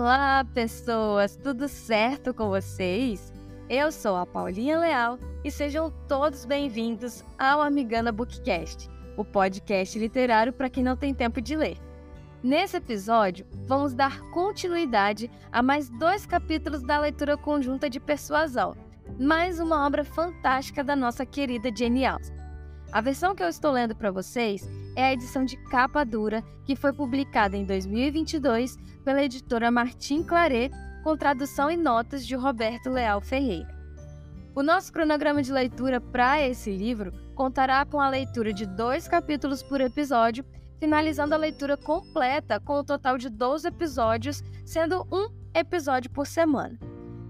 Olá, pessoas! Tudo certo com vocês? Eu sou a Paulinha Leal e sejam todos bem-vindos ao Amigana Bookcast, o podcast literário para quem não tem tempo de ler. Nesse episódio, vamos dar continuidade a mais 2 capítulos da leitura conjunta de Persuasão, mais uma obra fantástica da nossa querida Jane Austen. A versão que eu estou lendo para vocês é a edição de capa dura, que foi publicada em 2022 pela editora Martin Claret, com tradução e notas de Roberto Leal Ferreira. O nosso cronograma de leitura para esse livro contará com a leitura de 2 capítulos por episódio, finalizando a leitura completa com um total de 12 episódios, sendo um episódio por semana.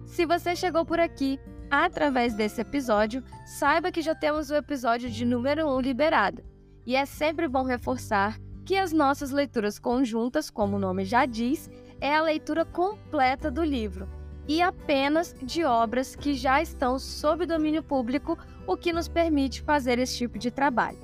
Se você chegou por aqui através desse episódio, saiba que já temos o episódio de número 1 liberado. E é sempre bom reforçar que as nossas leituras conjuntas, como o nome já diz, é a leitura completa do livro e apenas de obras que já estão sob domínio público, o que nos permite fazer esse tipo de trabalho.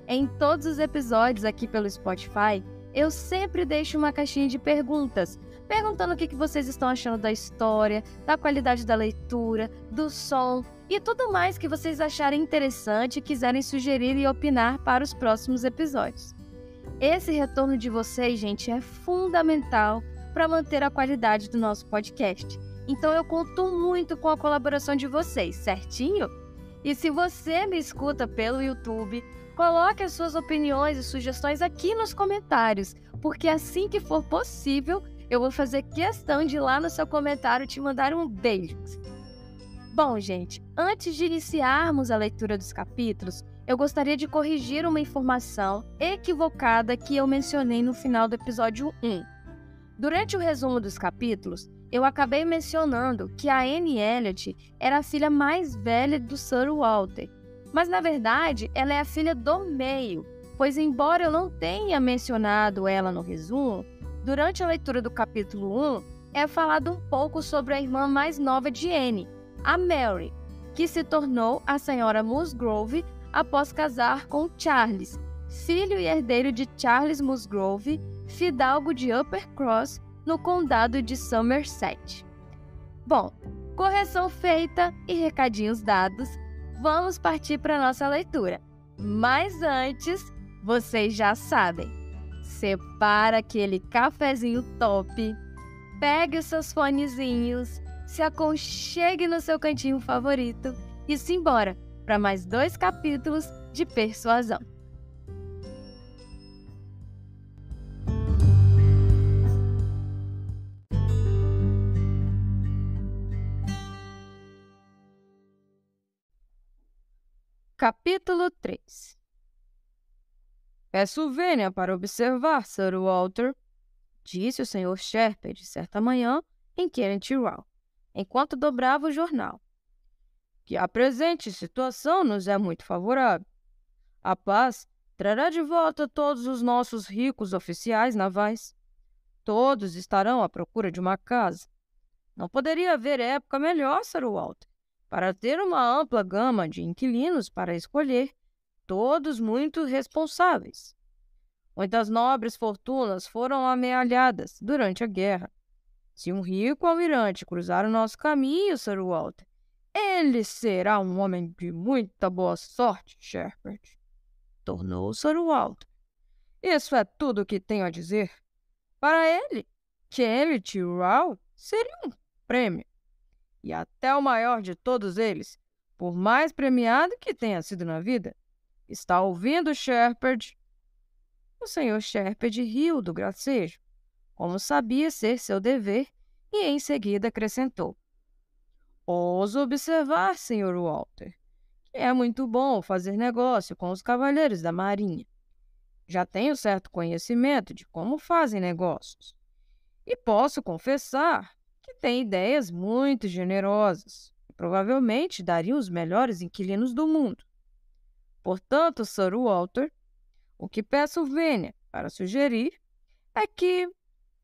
Em todos os episódios aqui pelo Spotify, eu sempre deixo uma caixinha de perguntas, perguntando o que vocês estão achando da história, da qualidade da leitura, do som e tudo mais que vocês acharem interessante e quiserem sugerir e opinar para os próximos episódios. Esse retorno de vocês, gente, é fundamental para manter a qualidade do nosso podcast. Então eu conto muito com a colaboração de vocês, certinho? E se você me escuta pelo YouTube, coloque as suas opiniões e sugestões aqui nos comentários, porque assim que for possível, eu vou fazer questão de ir lá no seu comentário te mandar um beijo. Bom, gente, antes de iniciarmos a leitura dos capítulos, eu gostaria de corrigir uma informação equivocada que eu mencionei no final do episódio 1. Durante o resumo dos capítulos, eu acabei mencionando que a Anne Elliot era a filha mais velha do Sir Walter, mas na verdade ela é a filha do meio, pois embora eu não tenha mencionado ela no resumo, durante a leitura do capítulo 1 é falado um pouco sobre a irmã mais nova de Anne, a Mary, que se tornou a senhora Musgrove após casar com Charles, filho e herdeiro de Charles Musgrove, fidalgo de Uppercross, no condado de Somerset. Bom, correção feita e recadinhos dados, vamos partir para a nossa leitura. Mas antes, vocês já sabem, separa aquele cafezinho top, pegue os seus fonezinhos, se aconchegue no seu cantinho favorito e simbora para mais 2 capítulos de Persuasão. Capítulo 3. Peço vênia para observar, Sir Walter, disse o Sr. Shepherd certa manhã em Kenneth Row, enquanto dobrava o jornal, que a presente situação nos é muito favorável. A paz trará de volta todos os nossos ricos oficiais navais. Todos estarão à procura de uma casa. Não poderia haver época melhor, Sir Walter, para ter uma ampla gama de inquilinos para escolher, todos muito responsáveis. Muitas nobres fortunas foram amealhadas durante a guerra. Se um rico almirante cruzar o nosso caminho, Sir Walter, ele será um homem de muita boa sorte, Shepherd, tornou Sir Walter. Isso é tudo o que tenho a dizer. Para ele, Kenneth Row seria um prêmio. E até o maior de todos eles, por mais premiado que tenha sido na vida. Está ouvindo, Shepherd? O Sr. Shepherd riu do gracejo, como sabia ser seu dever, e em seguida acrescentou: ouso observar, Sr. Walter, que é muito bom fazer negócio com os cavalheiros da marinha. Já tenho certo conhecimento de como fazem negócios, e posso confessar que tem ideias muito generosas e provavelmente dariam os melhores inquilinos do mundo. Portanto, Sir Walter, o que peço vênia para sugerir é que,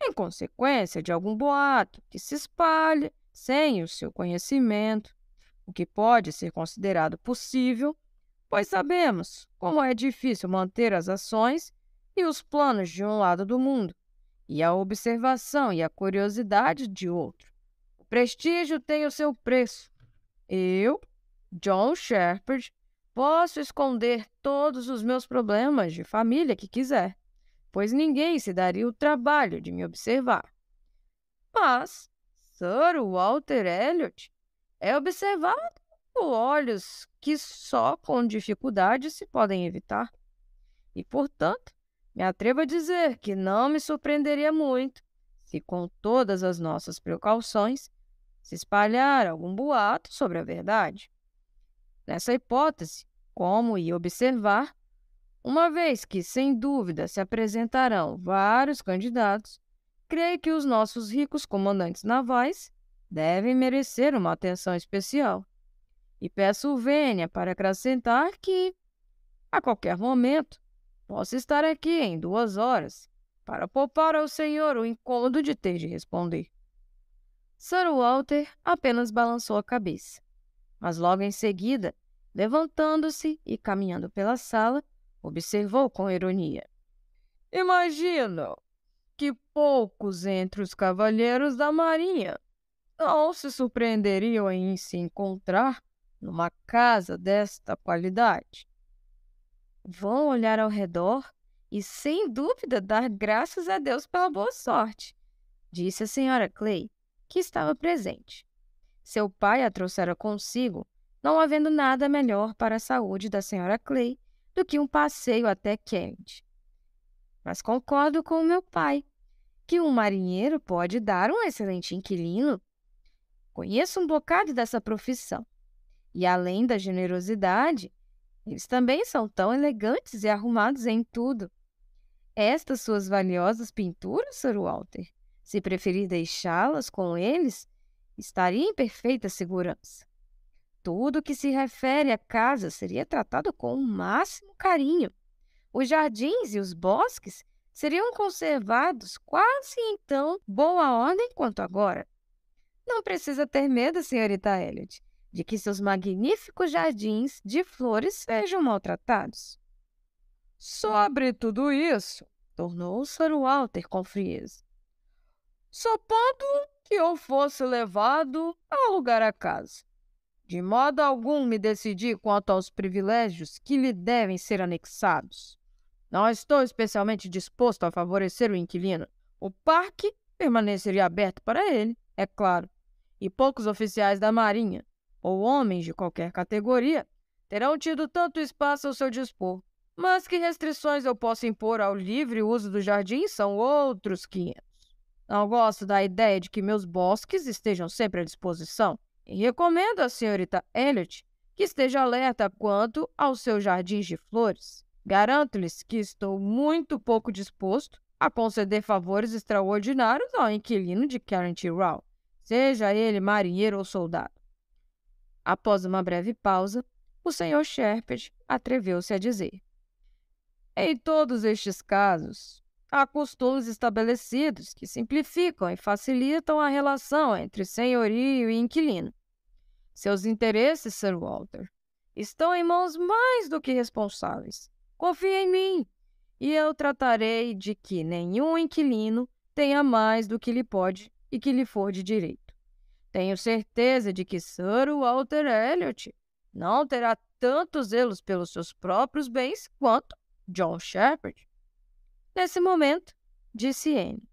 em consequência de algum boato que se espalhe sem o seu conhecimento, o que pode ser considerado possível, pois sabemos como é difícil manter as ações e os planos de um lado do mundo, e a observação e a curiosidade de outro. O prestígio tem o seu preço. Eu, John Shepherd, posso esconder todos os meus problemas de família que quiser, pois ninguém se daria o trabalho de me observar. Mas Sir Walter Elliot é observado por olhos que só com dificuldade se podem evitar. E, portanto, me atrevo a dizer que não me surpreenderia muito se, com todas as nossas precauções, se espalhar algum boato sobre a verdade. Nessa hipótese, como ia observar, uma vez que, sem dúvida, se apresentarão vários candidatos, creio que os nossos ricos comandantes navais devem merecer uma atenção especial. E peço vênia para acrescentar que, a qualquer momento, posso estar aqui em 2 horas para poupar ao senhor o incômodo de ter de responder. Sir Walter apenas balançou a cabeça, mas logo em seguida, levantando-se e caminhando pela sala, observou com ironia: Imagino que poucos entre os cavalheiros da marinha não se surpreenderiam em se encontrar numa casa desta qualidade. Vão olhar ao redor e, sem dúvida, dar graças a Deus pela boa sorte, disse a senhora Clay, que estava presente. Seu pai a trouxera consigo, não havendo nada melhor para a saúde da senhora Clay do que um passeio até Kent. Mas concordo com o meu pai, que um marinheiro pode dar um excelente inquilino. Conheço um bocado dessa profissão, e além da generosidade, eles também são tão elegantes e arrumados em tudo. Estas suas valiosas pinturas, Sir Walter, se preferir deixá-las com eles, estaria em perfeita segurança. Tudo que se refere à casa seria tratado com o máximo carinho. Os jardins e os bosques seriam conservados quase em tão boa ordem quanto agora. Não precisa ter medo, senhorita Elliot, de que seus magníficos jardins de flores sejam maltratados. Sobre tudo isso, tornou Sir Walter com frieza, supondo que eu fosse levado a alugar a casa. De modo algum me decidi quanto aos privilégios que lhe devem ser anexados. Não estou especialmente disposto a favorecer o inquilino. O parque permaneceria aberto para ele, é claro, e poucos oficiais da marinha, ou homens de qualquer categoria, terão tido tanto espaço ao seu dispor. Mas que restrições eu posso impor ao livre uso do jardim são outros 500. Não gosto da ideia de que meus bosques estejam sempre à disposição, e recomendo à senhorita Elliot que esteja alerta quanto aos seus jardins de flores. Garanto-lhes que estou muito pouco disposto a conceder favores extraordinários ao inquilino de Carrington Row, seja ele marinheiro ou soldado. Após uma breve pausa, o Sr. Shepherd atreveu-se a dizer: Em todos estes casos, há costumes estabelecidos que simplificam e facilitam a relação entre senhorio e inquilino. Seus interesses, Sir Walter, estão em mãos mais do que responsáveis. Confie em mim, e eu tratarei de que nenhum inquilino tenha mais do que lhe pode e que lhe for de direito. Tenho certeza de que Sir Walter Elliot não terá tantos zelos pelos seus próprios bens quanto John Shepherd. Nesse momento, disse Anne,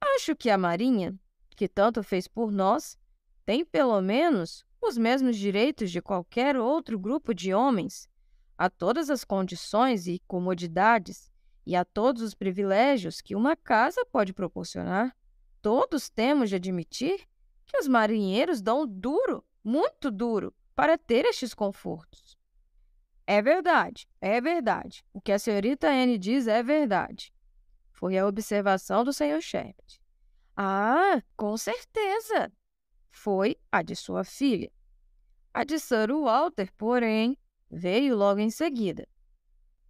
acho que a Marinha, que tanto fez por nós, tem pelo menos os mesmos direitos de qualquer outro grupo de homens, a todas as condições e comodidades e a todos os privilégios que uma casa pode proporcionar. Todos temos de admitir que os marinheiros dão duro, muito duro, para ter estes confortos. É verdade, é verdade. O que a senhorita Anne diz é verdade. Foi a observação do Sr. Shepherd. Ah, com certeza. Foi a de sua filha. A de Sir Walter, porém, veio logo em seguida.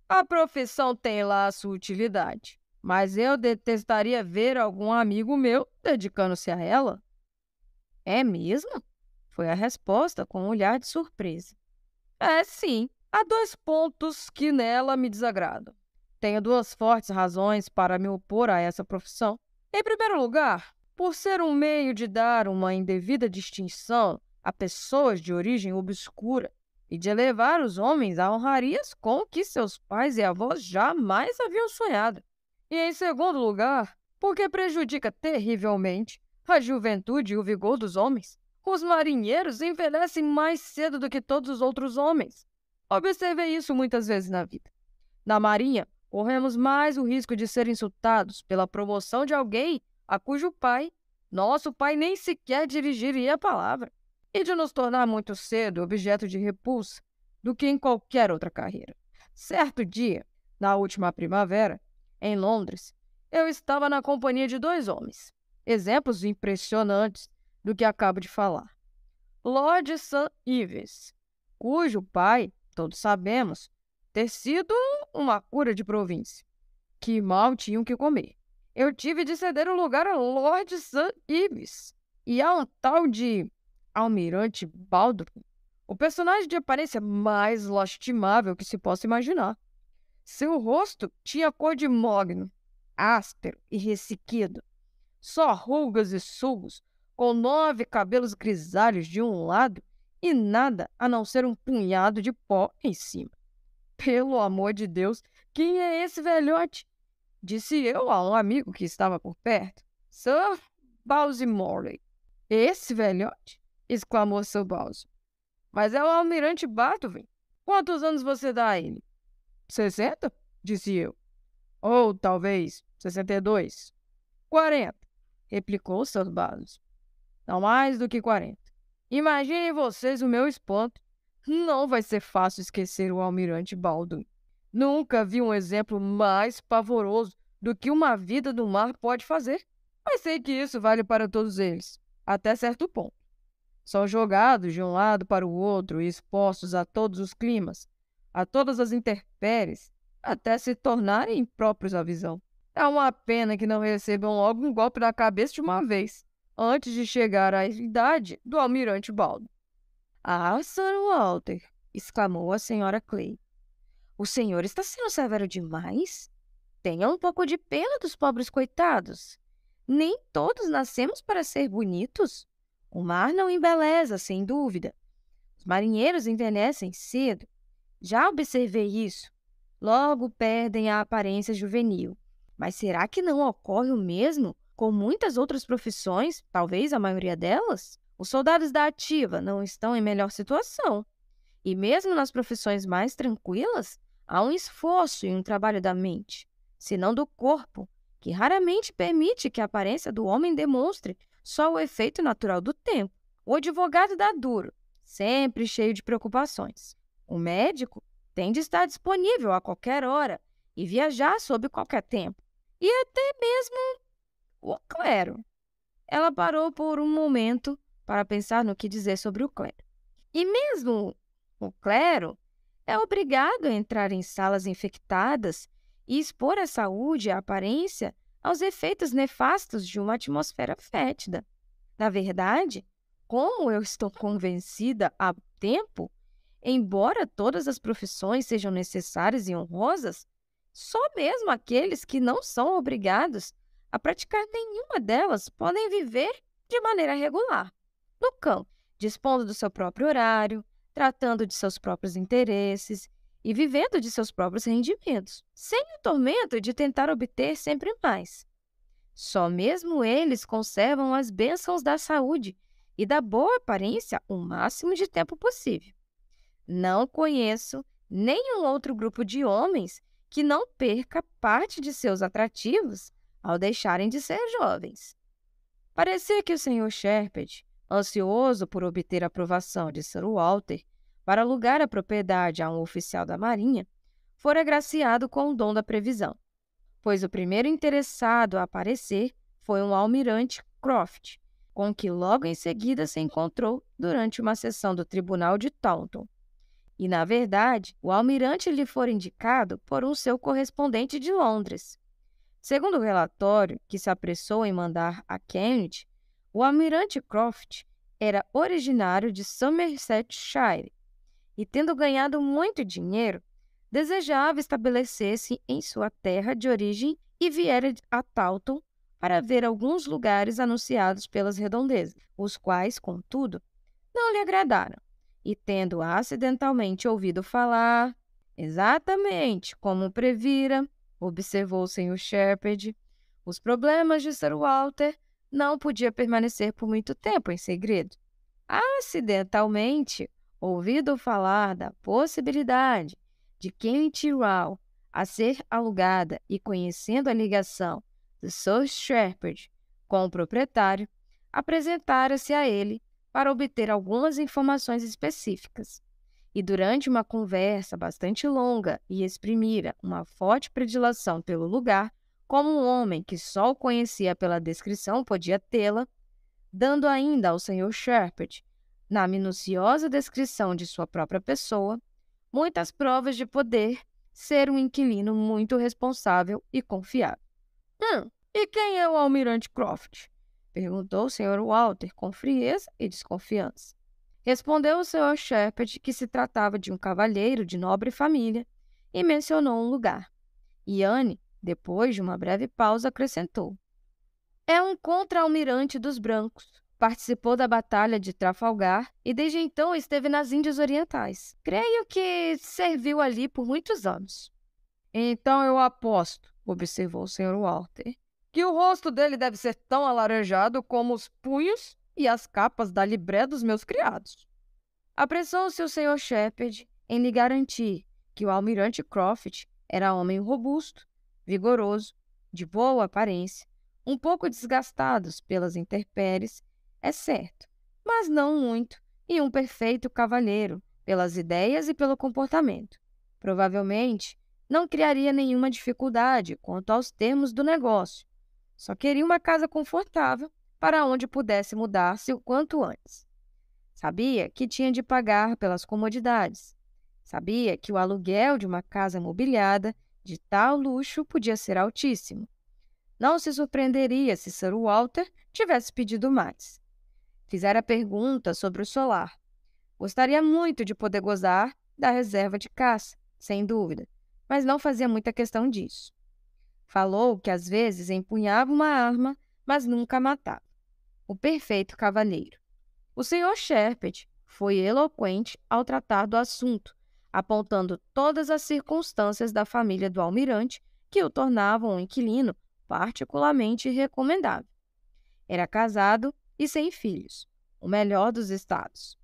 A profissão tem lá a sua utilidade, mas eu detestaria ver algum amigo meu dedicando-se a ela. É mesmo? Foi a resposta com um olhar de surpresa. É, sim. Há 2 pontos que nela me desagradam. Tenho 2 fortes razões para me opor a essa profissão. Em primeiro lugar, por ser um meio de dar uma indevida distinção a pessoas de origem obscura e de elevar os homens a honrarias com que seus pais e avós jamais haviam sonhado. E em segundo lugar, porque prejudica terrivelmente a juventude e o vigor dos homens. Os marinheiros envelhecem mais cedo do que todos os outros homens. Observei isso muitas vezes na vida. Na marinha, corremos mais o risco de ser insultados pela promoção de alguém a cujo pai, nosso pai, nem sequer dirigiria a palavra, e de nos tornar muito cedo objeto de repulsa do que em qualquer outra carreira. Certo dia, na última primavera, em Londres, eu estava na companhia de 2 homens, exemplos impressionantes do que acabo de falar. Lord St. Ives, cujo pai, todos sabemos, ter sido uma cura de província, que mal tinham que comer. Eu tive de ceder o lugar a Lord St. Ives e a um tal de Almirante Baldwin, o personagem de aparência mais lastimável que se possa imaginar. Seu rosto tinha cor de mogno, áspero e ressequido, só rugas e sulgos, com 9 cabelos grisalhos de um lado e nada a não ser um punhado de pó em cima. Pelo amor de Deus, quem é esse velhote? Disse eu a um amigo que estava por perto. Sir Bowsy Morley. Esse velhote? Exclamou Sir Bowsy. Mas é o Almirante Baldwin. Quantos anos você dá a ele? 60? Disse eu. Ou talvez 62. 40, replicou Sir Bowsy. Não mais do que 40. Imaginem vocês o meu espanto. Não vai ser fácil esquecer o Almirante Baldwin. Nunca vi um exemplo mais pavoroso do que uma vida no mar pode fazer. Mas sei que isso vale para todos eles, até certo ponto. São jogados de um lado para o outro e expostos a todos os climas, a todas as intempéries, até se tornarem impróprios à visão. É uma pena que não recebam logo um golpe na cabeça de uma vez, antes de chegar à idade do Almirante Baldwin. Ah, Sir Walter, exclamou a senhora Clay. O senhor está sendo severo demais? Tenha um pouco de pena dos pobres coitados. Nem todos nascemos para ser bonitos. O mar não embeleza, sem dúvida. Os marinheiros envelhecem cedo. Já observei isso. Logo perdem a aparência juvenil. Mas será que não ocorre o mesmo com muitas outras profissões, talvez a maioria delas? Os soldados da ativa não estão em melhor situação. E mesmo nas profissões mais tranquilas, há um esforço e um trabalho da mente, se não do corpo, que raramente permite que a aparência do homem demonstre só o efeito natural do tempo. O advogado dá duro, sempre cheio de preocupações. O médico tem de estar disponível a qualquer hora e viajar sob qualquer tempo. E até mesmo o clero. Ela parou por um momento para pensar no que dizer sobre o clero. E mesmo o clero é obrigado a entrar em salas infectadas e expor a saúde e a aparência aos efeitos nefastos de uma atmosfera fétida. Na verdade, como eu estou convencida há tempo, embora todas as profissões sejam necessárias e honrosas, só mesmo aqueles que não são obrigados a praticar nenhuma delas podem viver de maneira regular, no campo, dispondo do seu próprio horário, tratando de seus próprios interesses e vivendo de seus próprios rendimentos, sem o tormento de tentar obter sempre mais. Só mesmo eles conservam as bênçãos da saúde e da boa aparência o máximo de tempo possível. Não conheço nenhum outro grupo de homens que não perca parte de seus atrativos ao deixarem de ser jovens. Parecia que o Sr. Shepherd, ansioso por obter a aprovação de Sir Walter para alugar a propriedade a um oficial da Marinha, fora agraciado com o dom da previsão, pois o primeiro interessado a aparecer foi um almirante Croft, com que logo em seguida se encontrou durante uma sessão do Tribunal de Taunton. E, na verdade, o almirante lhe fora indicado por um seu correspondente de Londres. Segundo o relatório que se apressou em mandar a Cambridge, o almirante Croft era originário de Somersetshire e, tendo ganhado muito dinheiro, desejava estabelecer-se em sua terra de origem e viera a Taunton para ver alguns lugares anunciados pelas redondezas, os quais, contudo, não lhe agradaram, e tendo acidentalmente ouvido falar, exatamente como previra, observou o Sr. Shepherd, os problemas de Sir Walter não podia permanecer por muito tempo em segredo. Acidentalmente, ouvido falar da possibilidade de Kent Row a ser alugada e conhecendo a ligação de Sir Shepherd com o proprietário, apresentara-se a ele para obter algumas informações específicas. E durante uma conversa bastante longa e exprimira uma forte predileção pelo lugar, como um homem que só o conhecia pela descrição podia tê-la, dando ainda ao Sr. Shepherd, na minuciosa descrição de sua própria pessoa, muitas provas de poder ser um inquilino muito responsável e confiável. E quem é o Almirante Croft? Perguntou o Sr. Walter com frieza e desconfiança. Respondeu o Sr. Shepherd que se tratava de um cavalheiro de nobre família e mencionou um lugar. E Anne, depois de uma breve pausa, acrescentou: é um contra-almirante dos brancos. Participou da Batalha de Trafalgar e desde então esteve nas Índias Orientais. Creio que serviu ali por muitos anos. Então eu aposto, observou o Sr. Walter, que o rosto dele deve ser tão alaranjado como os punhos e as capas da libré dos meus criados. Apressou-se o Sr. Shepherd em lhe garantir que o almirante Croft era homem robusto, vigoroso, de boa aparência, um pouco desgastados pelas intempéries, é certo, mas não muito, e um perfeito cavalheiro, pelas ideias e pelo comportamento. Provavelmente, não criaria nenhuma dificuldade quanto aos termos do negócio. Só queria uma casa confortável para onde pudesse mudar-se o quanto antes. Sabia que tinha de pagar pelas comodidades. Sabia que o aluguel de uma casa mobiliada de tal luxo podia ser altíssimo. Não se surpreenderia se Sir Walter tivesse pedido mais. Fizera pergunta sobre o solar. Gostaria muito de poder gozar da reserva de caça, sem dúvida, mas não fazia muita questão disso. Falou que às vezes empunhava uma arma, mas nunca matava. O perfeito cavalheiro. O Sr. Shepherd foi eloquente ao tratar do assunto, apontando todas as circunstâncias da família do almirante que o tornavam um inquilino particularmente recomendável. Era casado e sem filhos, o melhor dos estados.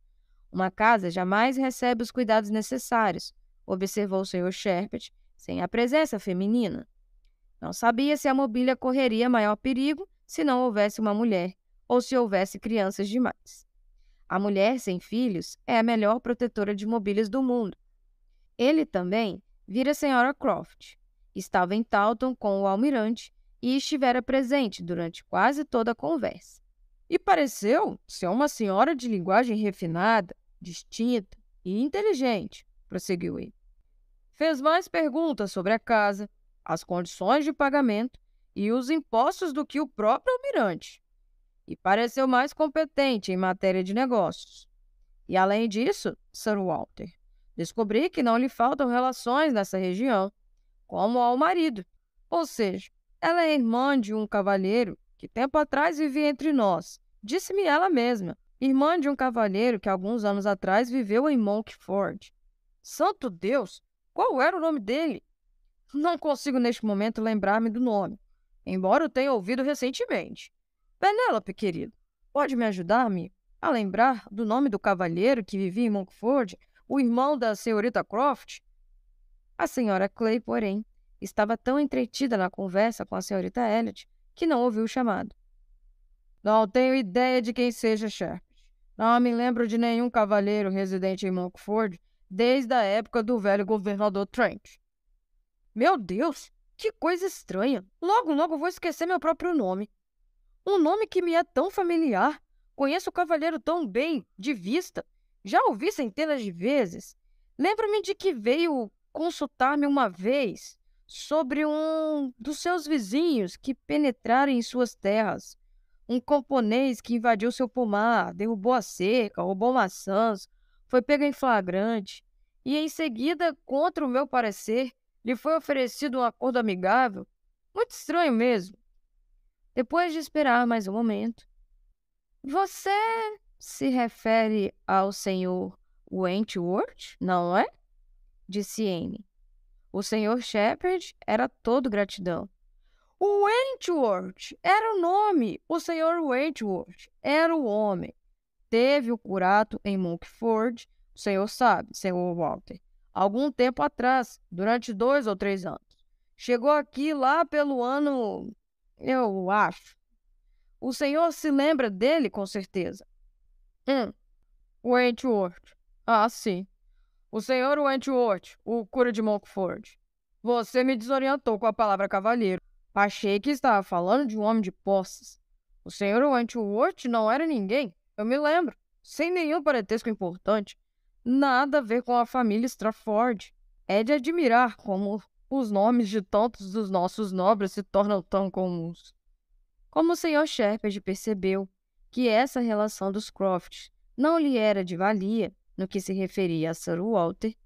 Uma casa jamais recebe os cuidados necessários, observou o Sr. Shepherd, sem a presença feminina. Não sabia se a mobília correria maior perigo se não houvesse uma mulher ou se houvesse crianças demais. A mulher sem filhos é a melhor protetora de mobílias do mundo. Ele também vira a Sra. Croft. Estava em Taunton com o almirante e estivera presente durante quase toda a conversa. E pareceu ser uma senhora de linguagem refinada, distinta e inteligente, prosseguiu ele. Fez mais perguntas sobre a casa, as condições de pagamento e os impostos do que o próprio almirante. E pareceu mais competente em matéria de negócios. E além disso, Sir Walter, descobri que não lhe faltam relações nessa região, como ao marido. Ou seja, ela é irmã de um cavalheiro que tempo atrás vivia entre nós. Disse-me ela mesma, irmã de um cavalheiro que alguns anos atrás viveu em Monkford. Santo Deus! Qual era o nome dele? Não consigo neste momento lembrar-me do nome, embora o tenha ouvido recentemente. Penélope, querido, pode me ajudar-me a lembrar do nome do cavalheiro que vivia em Monkford, o irmão da senhorita Croft? A senhora Clay, porém, estava tão entretida na conversa com a senhorita Elliot que não ouviu o chamado. Não tenho ideia de quem seja Shepherd. Não me lembro de nenhum cavalheiro residente em Monkford desde a época do velho governador Trent. Meu Deus, que coisa estranha! Logo vou esquecer meu próprio nome. Um nome que me é tão familiar. Conheço o cavalheiro tão bem, de vista. Já ouvi centenas de vezes. Lembro-me de que veio consultar-me uma vez sobre um dos seus vizinhos que penetraram em suas terras. Um camponês que invadiu seu pomar, derrubou a cerca, roubou maçãs, foi pego em flagrante. E em seguida, contra o meu parecer, lhe foi oferecido um acordo amigável. Muito estranho mesmo. Depois de esperar mais um momento, você se refere ao senhor Wentworth, não é? Disse Anne. O senhor Shepherd era todo gratidão. O Wentworth era o nome. O senhor Wentworth era o homem. Teve o curato em Monkford, o senhor sabe, senhor Walter, algum tempo atrás, durante 2 ou 3 anos. Chegou aqui lá pelo ano, eu acho. O senhor se lembra dele, com certeza. Wentworth. Ah, sim. O senhor Wentworth, o cura de Monkford. Você me desorientou com a palavra cavalheiro. Achei que estava falando de um homem de posses. O senhor Wentworth não era ninguém, eu me lembro. Sem nenhum parentesco importante. Nada a ver com a família Strafford. É de admirar como os nomes de tantos dos nossos nobres se tornam tão comuns. Como o senhor Shepherd percebeu que essa relação dos Crofts não lhe era de valia no que se referia a Sir Walter,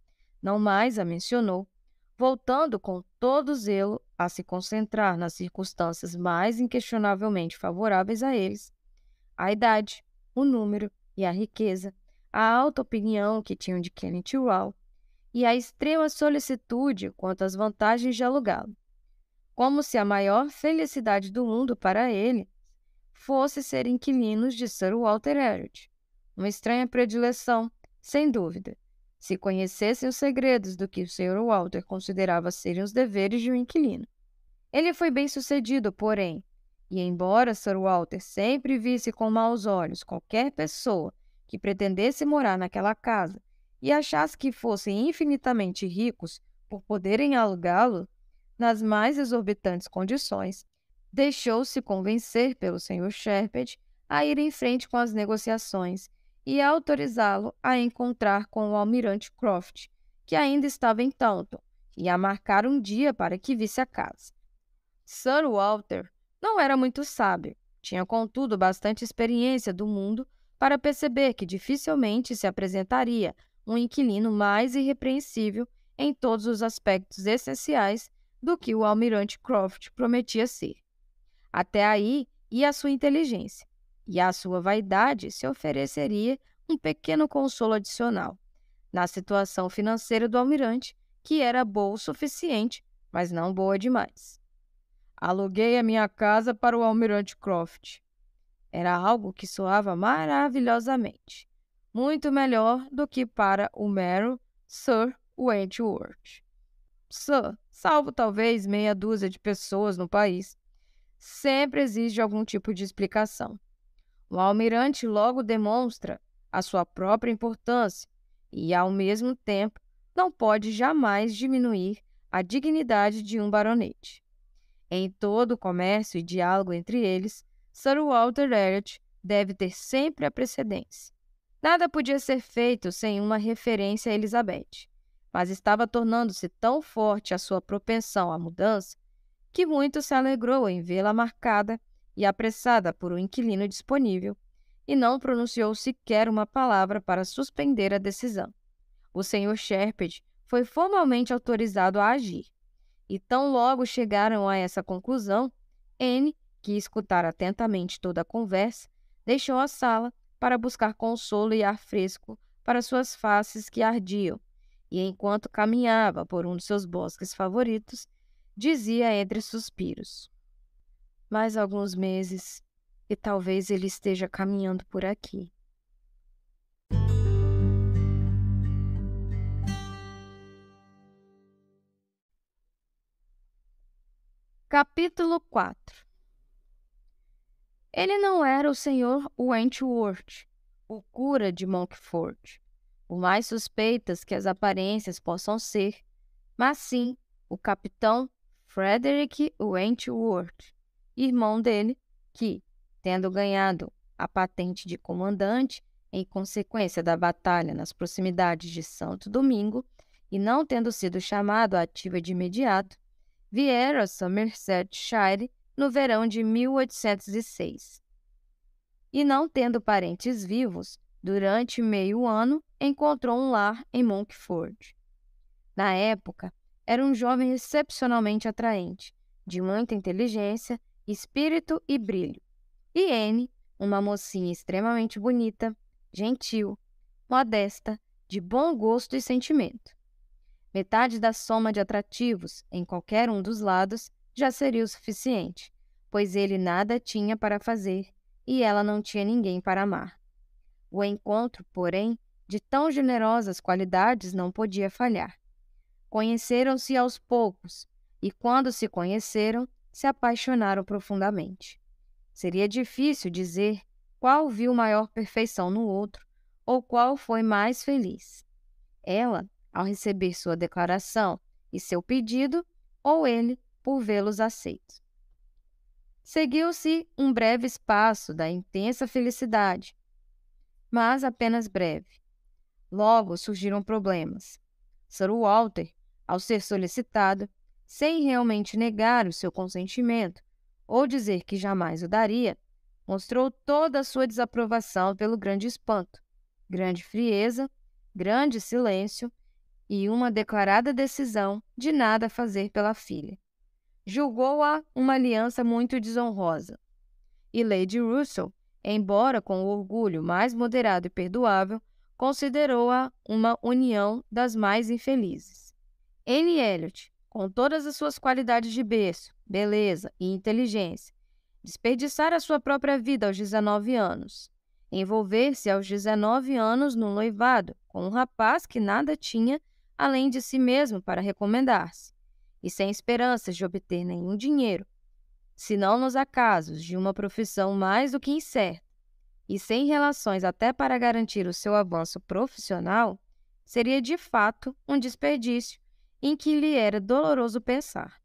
não mais a mencionou, voltando com todo zelo a se concentrar nas circunstâncias mais inquestionavelmente favoráveis a eles, a idade, o número e a riqueza, a alta opinião que tinham de Kenneth Rawle e a extrema solicitude quanto às vantagens de alugá-lo, como se a maior felicidade do mundo para ele fosse ser inquilinos de Sir Walter Elliot. Uma estranha predileção, sem dúvida, se conhecessem os segredos do que o Sr. Walter considerava serem os deveres de um inquilino. Ele foi bem-sucedido, porém, e embora Sir Walter sempre visse com maus olhos qualquer pessoa que pretendesse morar naquela casa e achasse que fossem infinitamente ricos por poderem alugá-lo nas mais exorbitantes condições, deixou-se convencer pelo Sr. Shepherd a ir em frente com as negociações e a autorizá-lo a encontrar com o almirante Croft, que ainda estava em Taunton, e a marcar um dia para que visse a casa. Sir Walter não era muito sábio, tinha contudo bastante experiência do mundo para perceber que dificilmente se apresentaria um inquilino mais irrepreensível em todos os aspectos essenciais do que o almirante Croft prometia ser. Até aí ia a sua inteligência, e à sua vaidade se ofereceria um pequeno consolo adicional, na situação financeira do almirante, que era boa o suficiente, mas não boa demais. Aluguei a minha casa para o almirante Croft. Era algo que soava maravilhosamente, muito melhor do que para o mero Sir Wentworth. Sir, salvo talvez meia dúzia de pessoas no país, sempre exige algum tipo de explicação. O almirante logo demonstra a sua própria importância e, ao mesmo tempo, não pode jamais diminuir a dignidade de um baronete. Em todo o comércio e diálogo entre eles, Sir Walter Elliot deve ter sempre a precedência. Nada podia ser feito sem uma referência a Elizabeth, mas estava tornando-se tão forte a sua propensão à mudança que muito se alegrou em vê-la marcada e apressada por um inquilino disponível, e não pronunciou sequer uma palavra para suspender a decisão. O Sr. Shepherd foi formalmente autorizado a agir, e tão logo chegaram a essa conclusão, Anne, que escutara atentamente toda a conversa, deixou a sala para buscar consolo e ar fresco para suas faces que ardiam, e enquanto caminhava por um de seus bosques favoritos, dizia entre suspiros: mais alguns meses e talvez ele esteja caminhando por aqui. Capítulo 4. Ele não era o Sr. Wentworth, o cura de Monkford, por mais suspeitas que as aparências possam ser, mas sim o capitão Frederick Wentworth, irmão dele, que, tendo ganhado a patente de comandante em consequência da batalha nas proximidades de Santo Domingo e não tendo sido chamado à ativa de imediato, viera a Somersetshire no verão de 1806. E não tendo parentes vivos, durante meio ano encontrou um lar em Monkford. Na época, era um jovem excepcionalmente atraente, de muita inteligência espírito e brilho. E Anne, uma mocinha extremamente bonita, gentil, modesta, de bom gosto e sentimento. Metade da soma de atrativos em qualquer um dos lados já seria o suficiente, pois ele nada tinha para fazer e ela não tinha ninguém para amar. O encontro, porém, de tão generosas qualidades não podia falhar. Conheceram-se aos poucos e, quando se conheceram, se apaixonaram profundamente. Seria difícil dizer qual viu maior perfeição no outro ou qual foi mais feliz. Ela, ao receber sua declaração e seu pedido, ou ele, por vê-los aceitos. Seguiu-se um breve espaço da intensa felicidade, mas apenas breve. Logo surgiram problemas. Sir Walter, ao ser solicitado, sem realmente negar o seu consentimento ou dizer que jamais o daria, mostrou toda a sua desaprovação pelo grande espanto, grande frieza, grande silêncio e uma declarada decisão de nada fazer pela filha. Julgou-a uma aliança muito desonrosa. E Lady Russell, embora com o orgulho mais moderado e perdoável, considerou-a uma união das mais infelizes. Anne Elliot, com todas as suas qualidades de berço, beleza e inteligência, desperdiçara sua própria vida aos 19 anos. Envolver-se aos 19 anos num noivado com um rapaz que nada tinha além de si mesmo para recomendar-se, e sem esperanças de obter nenhum dinheiro, senão nos acasos de uma profissão mais do que incerta, e sem relações até para garantir o seu avanço profissional, seria de fato um desperdício em que lhe era doloroso pensar.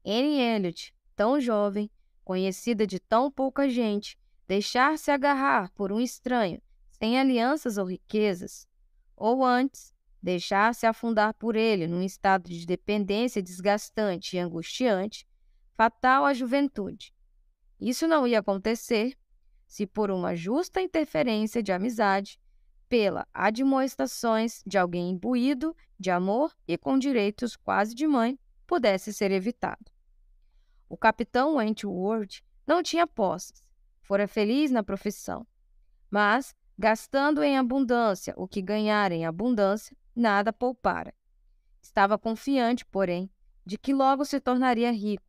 Anne Elliot, tão jovem, conhecida de tão pouca gente, deixar-se agarrar por um estranho, sem alianças ou riquezas, ou antes, deixar-se afundar por ele num estado de dependência desgastante e angustiante, fatal à juventude. Isso não ia acontecer se, por uma justa interferência de amizade, pela admoestações de alguém imbuído de amor e com direitos quase de mãe, pudesse ser evitado. O capitão Wentworth não tinha posses, fora feliz na profissão, mas, gastando em abundância o que ganhara em abundância, nada poupara. Estava confiante, porém, de que logo se tornaria rico,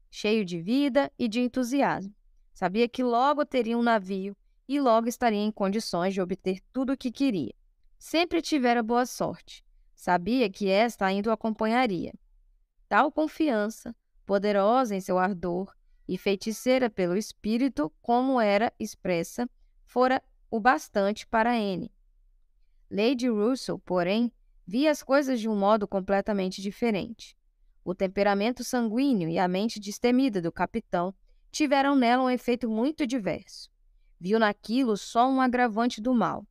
cheio de vida e de entusiasmo. Sabia que logo teria um navio e logo estaria em condições de obter tudo o que queria. Sempre tivera boa sorte. Sabia que esta ainda o acompanharia. Tal confiança, poderosa em seu ardor e feiticeira pelo espírito como era expressa, fora o bastante para Anne. Lady Russell, porém, via as coisas de um modo completamente diferente. O temperamento sanguíneo e a mente destemida do capitão tiveram nela um efeito muito diverso. Viu naquilo só um agravante do mal.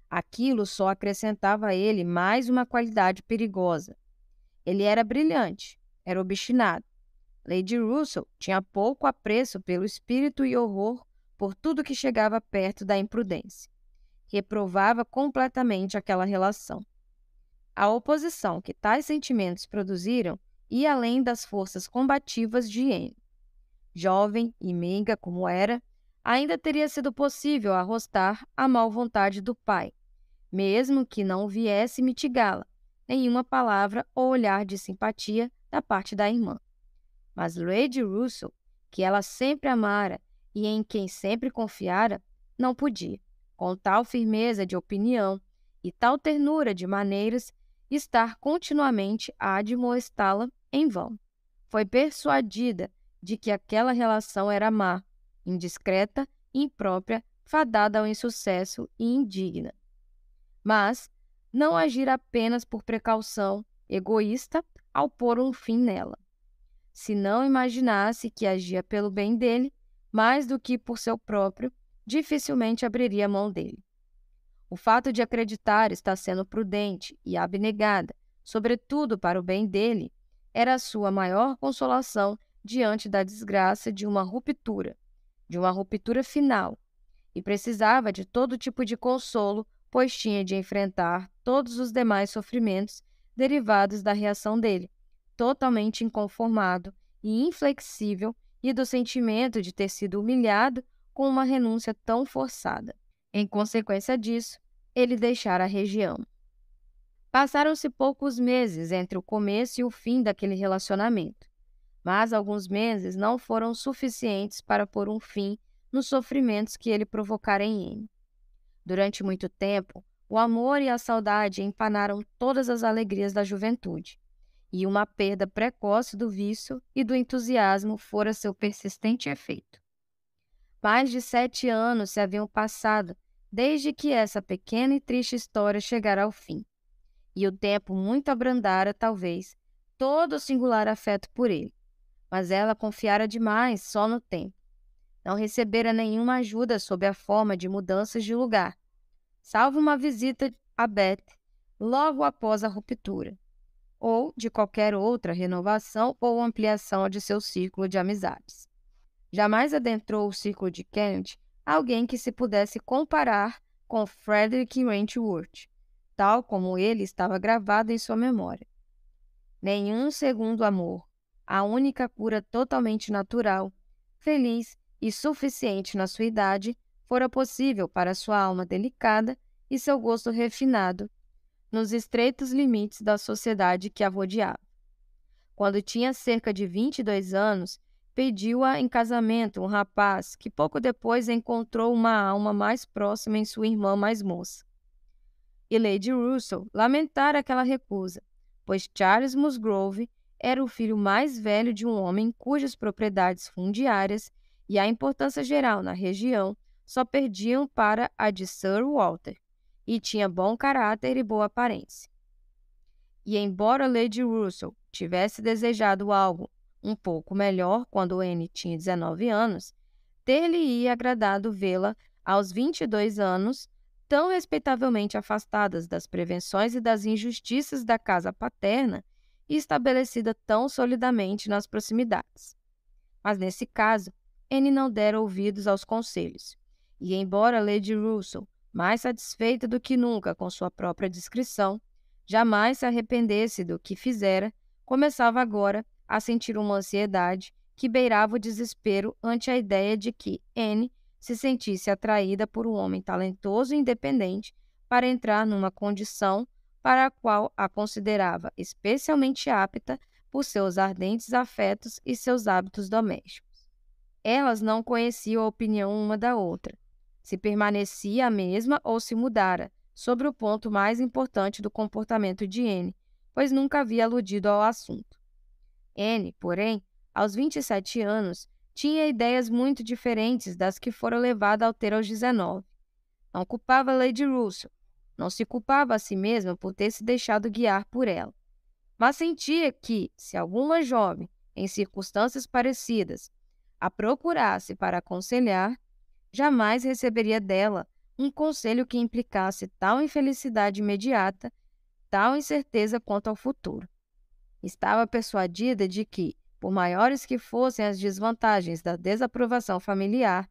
Aquilo só acrescentava a ele mais uma qualidade perigosa. Ele era brilhante, era obstinado. Lady Russell tinha pouco apreço pelo espírito e horror por tudo que chegava perto da imprudência. Reprovava completamente aquela relação. A oposição que tais sentimentos produziram ia além das forças combativas de Anne. Jovem e meiga como era, ainda teria sido possível arrostar a má vontade do pai, mesmo que não viesse mitigá-la, nenhuma palavra ou olhar de simpatia da parte da irmã. Mas Lady Russell, que ela sempre amara e em quem sempre confiara, não podia, com tal firmeza de opinião e tal ternura de maneiras, estar continuamente a admoestá-la em vão. Foi persuadida de que aquela relação era má, indiscreta, imprópria, fadada ao insucesso e indigna. Mas não agir apenas por precaução, egoísta, ao pôr um fim nela. Se não imaginasse que agia pelo bem dele, mais do que por seu próprio, dificilmente abriria mão dele. O fato de acreditar estar sendo prudente e abnegada, sobretudo para o bem dele, era a sua maior consolação diante da desgraça de uma ruptura final, e precisava de todo tipo de consolo, pois tinha de enfrentar todos os demais sofrimentos derivados da reação dele, totalmente inconformado e inflexível e do sentimento de ter sido humilhado com uma renúncia tão forçada. Em consequência disso, ele deixara a região. Passaram-se poucos meses entre o começo e o fim daquele relacionamento, mas alguns meses não foram suficientes para pôr um fim nos sofrimentos que ele provocara em Anne. Durante muito tempo, o amor e a saudade empanaram todas as alegrias da juventude, e uma perda precoce do vício e do entusiasmo fora seu persistente efeito. Mais de 7 anos se haviam passado desde que essa pequena e triste história chegara ao fim, e o tempo muito abrandara, talvez, todo o singular afeto por ele, mas ela confiara demais só no tempo. Não recebera nenhuma ajuda sob a forma de mudanças de lugar, salvo uma visita a Beth logo após a ruptura, ou de qualquer outra renovação ou ampliação de seu círculo de amizades. Jamais adentrou o círculo de Kent alguém que se pudesse comparar com Frederick Wentworth, tal como ele estava gravado em sua memória. Nenhum segundo amor, a única cura totalmente natural, feliz e suficiente na sua idade, fora possível para sua alma delicada e seu gosto refinado, nos estreitos limites da sociedade que a rodeava. Quando tinha cerca de 22 anos, pediu-a em casamento um rapaz que pouco depois encontrou uma alma mais próxima em sua irmã mais moça. E Lady Russell lamentara aquela recusa, pois Charles Musgrove era o filho mais velho de um homem cujas propriedades fundiárias e a importância geral na região só perdiam para a de Sir Walter, e tinha bom caráter e boa aparência. E embora Lady Russell tivesse desejado algo um pouco melhor quando Anne tinha 19 anos, ter-lhe-ia agradado vê-la aos 22 anos, tão respeitavelmente afastadas das prevenções e das injustiças da casa paterna e estabelecida tão solidamente nas proximidades. Mas nesse caso, Anne não dera ouvidos aos conselhos, e embora Lady Russell, mais satisfeita do que nunca com sua própria discrição, jamais se arrependesse do que fizera, começava agora a sentir uma ansiedade que beirava o desespero ante a ideia de que Anne se sentisse atraída por um homem talentoso e independente para entrar numa condição para a qual a considerava especialmente apta por seus ardentes afetos e seus hábitos domésticos. Elas não conheciam a opinião uma da outra, se permanecia a mesma ou se mudara, sobre o ponto mais importante do comportamento de Anne, pois nunca havia aludido ao assunto. Anne, porém, aos 27 anos, tinha ideias muito diferentes das que fora levada a ter aos 19. Não culpava Lady Russell, não se culpava a si mesma por ter se deixado guiar por ela, mas sentia que, se alguma jovem, em circunstâncias parecidas, a procurasse para aconselhar, jamais receberia dela um conselho que implicasse tal infelicidade imediata, tal incerteza quanto ao futuro. Estava persuadida de que, por maiores que fossem as desvantagens da desaprovação familiar,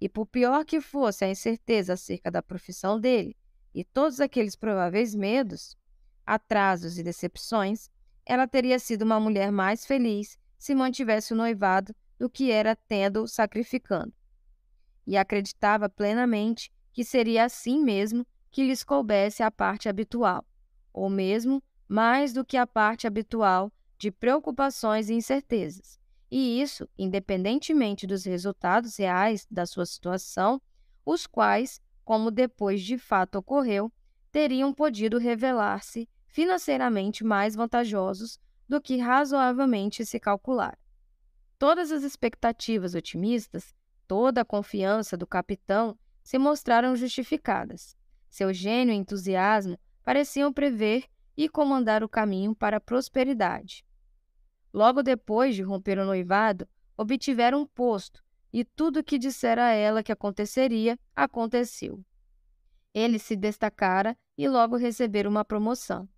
e por pior que fosse a incerteza acerca da profissão dele e todos aqueles prováveis medos, atrasos e decepções, ela teria sido uma mulher mais feliz se mantivesse o noivado do que era tendo-o sacrificando. E acreditava plenamente que seria assim mesmo que lhes coubesse a parte habitual, ou mesmo mais do que a parte habitual de preocupações e incertezas, e isso independentemente dos resultados reais da sua situação, os quais, como depois de fato ocorreu, teriam podido revelar-se financeiramente mais vantajosos do que razoavelmente se calculara. Todas as expectativas otimistas, toda a confiança do capitão se mostraram justificadas. Seu gênio e entusiasmo pareciam prever e comandar o caminho para a prosperidade. Logo depois de romper o noivado, obtiveram um posto, e tudo o que dissera a ela que aconteceria, aconteceu. Ele se destacara e logo recebera uma promoção,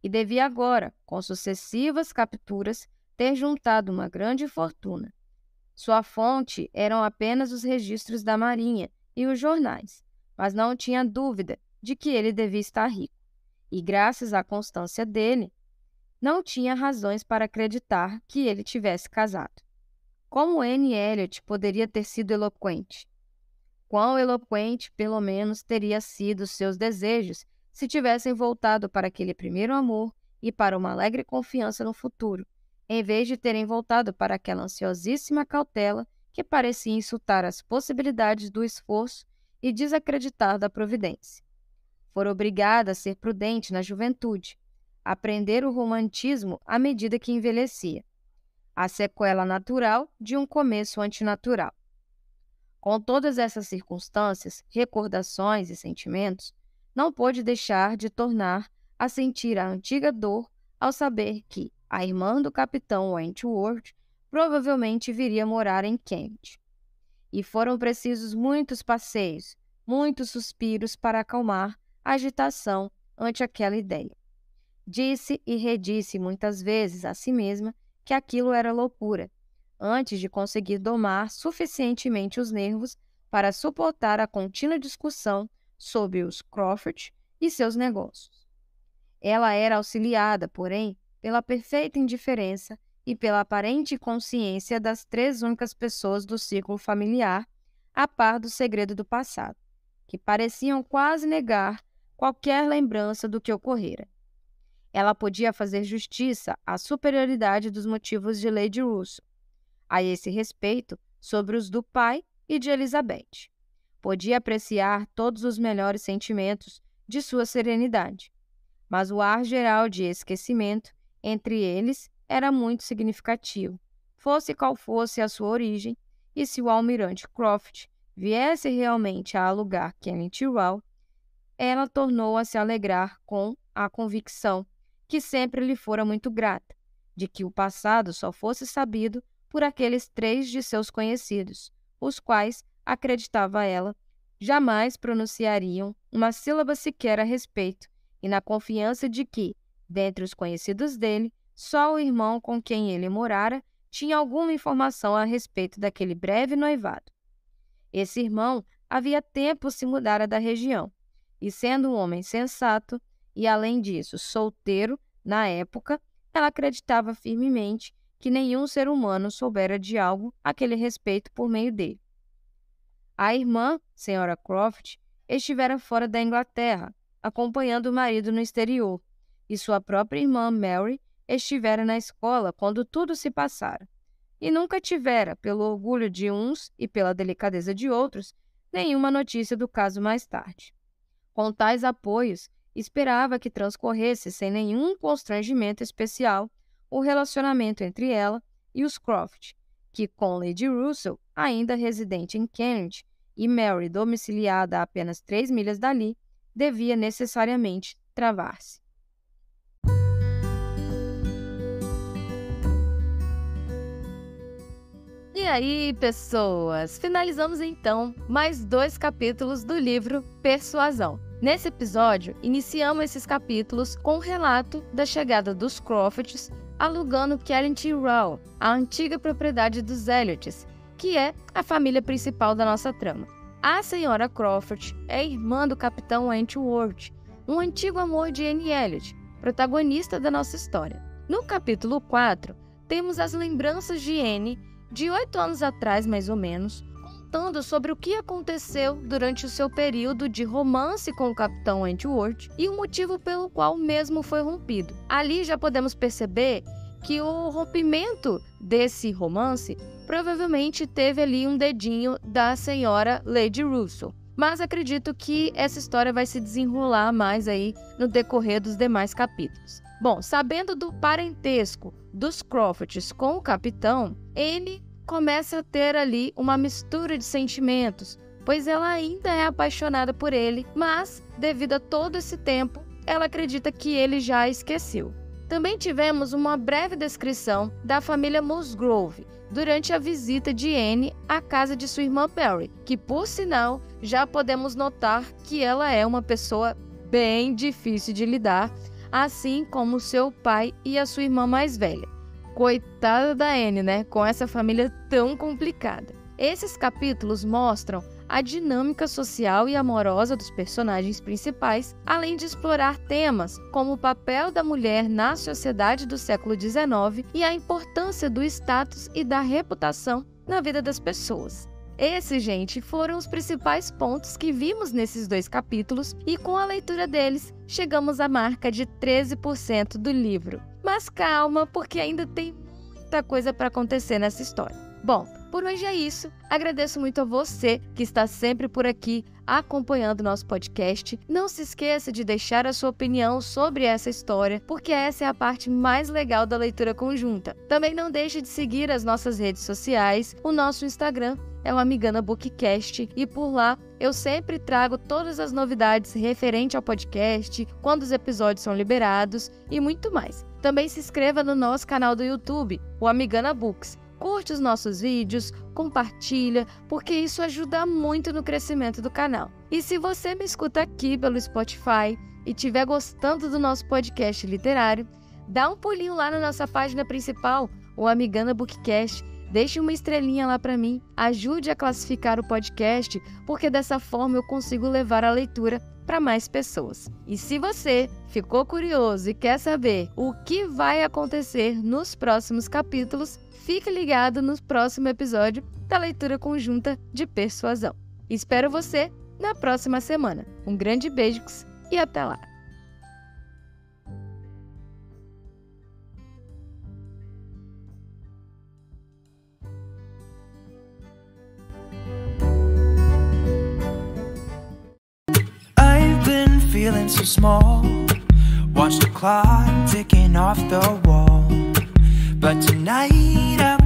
e devia agora, com sucessivas capturas, ter juntado uma grande fortuna. Sua fonte eram apenas os registros da marinha e os jornais, mas não tinha dúvida de que ele devia estar rico, e graças à constância dele, não tinha razões para acreditar que ele tivesse casado. Como Anne Elliot poderia ter sido eloquente? Quão eloquente, pelo menos, teria sido seus desejos se tivessem voltado para aquele primeiro amor e para uma alegre confiança no futuro, em vez de terem voltado para aquela ansiosíssima cautela que parecia insultar as possibilidades do esforço e desacreditar da providência. Fora obrigada a ser prudente na juventude, a aprender o romantismo à medida que envelhecia, a sequela natural de um começo antinatural. Com todas essas circunstâncias, recordações e sentimentos, não pôde deixar de tornar a sentir a antiga dor ao saber que a irmã do capitão Wentworth provavelmente viria morar em Kent. E foram precisos muitos passeios, muitos suspiros para acalmar a agitação ante aquela ideia. Disse e redisse muitas vezes a si mesma que aquilo era loucura, antes de conseguir domar suficientemente os nervos para suportar a contínua discussão sobre os Crawford e seus negócios. Ela era auxiliada, porém, pela perfeita indiferença e pela aparente consciência das 3 únicas pessoas do círculo familiar, a par do segredo do passado, que pareciam quase negar qualquer lembrança do que ocorrera. Ela podia fazer justiça à superioridade dos motivos de Lady Russell, a esse respeito, sobre os do pai e de Elizabeth. Podia apreciar todos os melhores sentimentos de sua serenidade, mas o ar geral de esquecimento entre eles era muito significativo, fosse qual fosse a sua origem, e se o almirante Croft viesse realmente a alugar Kenneth Row, ela tornou a se alegrar com a convicção, que sempre lhe fora muito grata, de que o passado só fosse sabido por aqueles 3 de seus conhecidos, os quais, acreditava ela, jamais pronunciariam uma sílaba sequer a respeito, e na confiança de que, dentre os conhecidos dele, só o irmão com quem ele morara tinha alguma informação a respeito daquele breve noivado. Esse irmão havia tempo se mudara da região, e sendo um homem sensato, e além disso solteiro, na época, ela acreditava firmemente que nenhum ser humano soubera de algo a aquele respeito por meio dele. A irmã, Sra. Croft, estivera fora da Inglaterra, acompanhando o marido no exterior, e sua própria irmã, Mary, estivera na escola quando tudo se passara, e nunca tivera, pelo orgulho de uns e pela delicadeza de outros, nenhuma notícia do caso mais tarde. Com tais apoios, esperava que transcorresse sem nenhum constrangimento especial o relacionamento entre ela e os Croft, que com Lady Russell, ainda residente em Kent, e Mary domiciliada a apenas 3 milhas dali, devia necessariamente travar-se. E aí, pessoas, finalizamos então mais 2 capítulos do livro Persuasão. Nesse episódio, iniciamos esses capítulos com o relato da chegada dos Crofts alugando Kenneth Row, a antiga propriedade dos Elliots, que é a família principal da nossa trama. A Sra. Crawford é irmã do capitão Wentworth, um antigo amor de Anne Elliot, protagonista da nossa história. No capítulo 4, temos as lembranças de Anne de 8 anos atrás, mais ou menos, contando sobre o que aconteceu durante o seu período de romance com o capitão Wentworth e o motivo pelo qual o mesmo foi rompido. Ali já podemos perceber que o rompimento desse romance provavelmente teve ali um dedinho da senhora Lady Russell. Mas acredito que essa história vai se desenrolar mais aí no decorrer dos demais capítulos. Bom, sabendo do parentesco dos Crofts com o capitão, ele começa a ter ali uma mistura de sentimentos, pois ela ainda é apaixonada por ele, mas, devido a todo esse tempo, ela acredita que ele já a esqueceu. Também tivemos uma breve descrição da família Musgrove durante a visita de Anne à casa de sua irmã Mary, que, por sinal, já podemos notar que ela é uma pessoa bem difícil de lidar, assim como seu pai e a sua irmã mais velha. Coitada da Anne, né? Com essa família tão complicada. Esses capítulos mostram a dinâmica social e amorosa dos personagens principais, além de explorar temas como o papel da mulher na sociedade do século XIX e a importância do status e da reputação na vida das pessoas. Esses, gente, foram os principais pontos que vimos nesses 2 capítulos e com a leitura deles, chegamos à marca de 13% do livro. Mas calma, porque ainda tem muita coisa para acontecer nessa história. Bom, por hoje é isso. Agradeço muito a você que está sempre por aqui acompanhando nosso podcast. Não se esqueça de deixar a sua opinião sobre essa história, porque essa é a parte mais legal da leitura conjunta. Também não deixe de seguir as nossas redes sociais. O nosso Instagram é o Amigana Bookcast e por lá eu sempre trago todas as novidades referente ao podcast, quando os episódios são liberados e muito mais. Também se inscreva no nosso canal do YouTube, o Amigana Books. Curte os nossos vídeos, compartilha, porque isso ajuda muito no crescimento do canal. E se você me escuta aqui pelo Spotify e estiver gostando do nosso podcast literário, dá um pulinho lá na nossa página principal, o Amigana Bookcast. Deixe uma estrelinha lá para mim, ajude a classificar o podcast, porque dessa forma eu consigo levar a leitura para mais pessoas. E se você ficou curioso e quer saber o que vai acontecer nos próximos capítulos, fique ligado no próximo episódio da leitura conjunta de Persuasão. Espero você na próxima semana. Um grande beijo e até lá! Feeling so small, watch the clock ticking off the wall, but tonight I